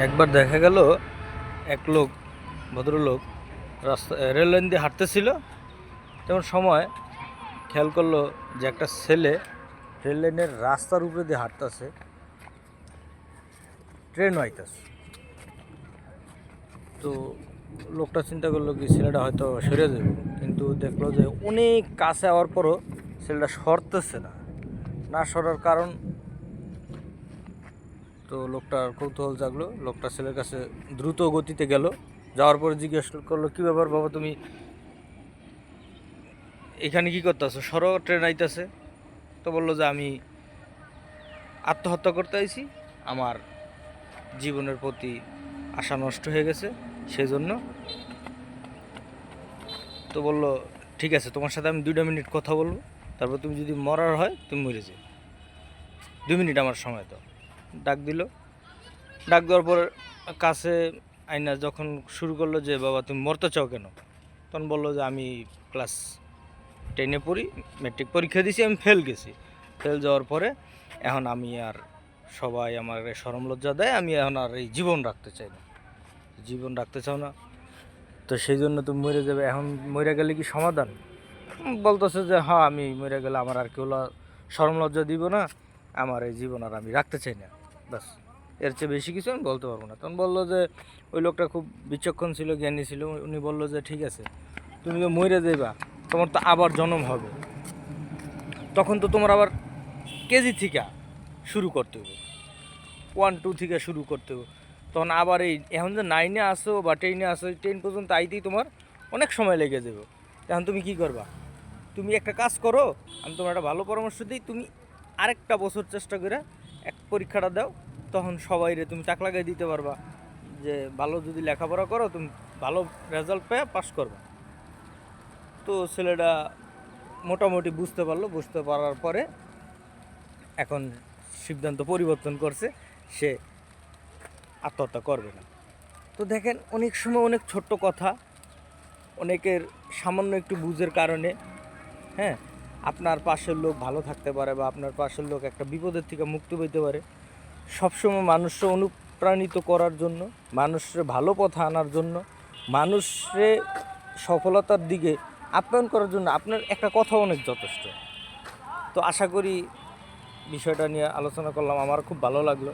একবার দেখা গেল এক লোক ভদ্রলোক রাস্তা রেল লাইন দিয়ে হাঁটতেছিল। তেমন সময় খেয়াল করলো যে একটা ছেলে রেল লাইনের রাস্তার উপরে দিয়ে হাঁটতেছে, ট্রেন আইতাছে। তো লোকটা চিন্তা করলো কি ছেলেটা হয়তো সরে যাবে, কিন্তু দেখলো যে অনেক কাছে আওয়ার পরও ছেলেটা সরতেছে না। না সরার কারণ, তো লোকটার কৌতূহল জাগলো। লোকটা ছেলের কাছে দ্রুত গতিতে গেল, যাওয়ার পরে জিজ্ঞেস করলো, কী ব্যাপার বাবা, তুমি এখানে কি করতেছো, সরো, ট্রেন আইতেছে। তো বললো যে আমি আত্মহত্যা করতে আইছি, আমার জীবনের প্রতি আশা নষ্ট হয়ে গেছে, সেই জন্য। তো বললো ঠিক আছে, তোমার সাথে আমি 2 মিনিট কথা বলবো, তারপর তুমি যদি মরার হয় তুমি মরে যাও, 2 মিনিট আমার সময় দাও। ডাক দিল। ডাক দেওয়ার পর কাছে আইনা যখন শুরু করলো যে বাবা তুমি মরতে চাও কেন, তখন বললো যে আমি ক্লাস 10-এ পড়ি, ম্যাট্রিক পরীক্ষা দিয়েছি, আমি ফেল গেছি। ফেল যাওয়ার পরে এখন আমি আর, সবাই আমার শরম লজ্জা দেয়, আমি এখন আর এই জীবন রাখতে চাই না। জীবন রাখতে চাও না, তো সেই জন্য তুমি মরে যাবে। এখন মরে গেলে কি সমাধান? বলতেছে যে হ্যাঁ, আমি মরে গেলে আমার আর কেউ শরম লজ্জা দিব না, আমার এই জীবন আর আমি রাখতে চাই না, বাস। এর চেয়ে বেশি কিছু আমি বলতে পারবো না। তখন বললো যে, ওই লোকটা খুব বিচক্ষণ ছিল, জ্ঞানী ছিল, উনি বললো যে ঠিক আছে, তুমি তো মরে যাইবা, তোমার তো আবার জন্ম হবে, তখন তো তোমার আবার কেজি থেকে শুরু করতে হবে, 1-2 থেকে শুরু করতে হবে। তখন আবার এই এখন যে 9-এ আসো বা 10-এ আসো, 10 পর্যন্ত আইতেই তোমার অনেক সময় লেগে যাবে। এখন তুমি কি করবা? তুমি একটা কাজ করো, আমি তোমার একটা ভালো পরামর্শ দিই, তুমি আরেকটা বছর চেষ্টা করে এক পরীক্ষাটা দাও, তখন সবাইরে তুমি তাক লাগাই দিতে পারবা যে ভালো যদি লেখাপড়া করো তুমি ভালো রেজাল্ট পেয়ে পাস করবা। তো ছেলেটা মোটামুটি বুঝতে পারলো, বুঝতে পারার পরে এখন সিদ্ধান্ত পরিবর্তন করছে, সে আত্মহত্যা করবে না। তো দেখেন, অনেক সময় অনেক ছোট্ট কথা, অনেকের সামান্য একটু বুঝের কারণে, হ্যাঁ, আপনার পাশের লোক ভালো থাকতে পারে বা আপনার পাশের লোক একটা বিপদের থেকে মুক্তি পেতে পারে। সবসময় মানুষকে অনুপ্রাণিত করার জন্য, মানুষের ভালো পথে আনার জন্য, মানুষের সফলতার দিকে আপ্যায়ন করার জন্য আপনার একটা কথা অনেক যথেষ্ট। তো আশা করি বিষয়টা নিয়ে আলোচনা করলাম, আমার খুব ভালো লাগলো।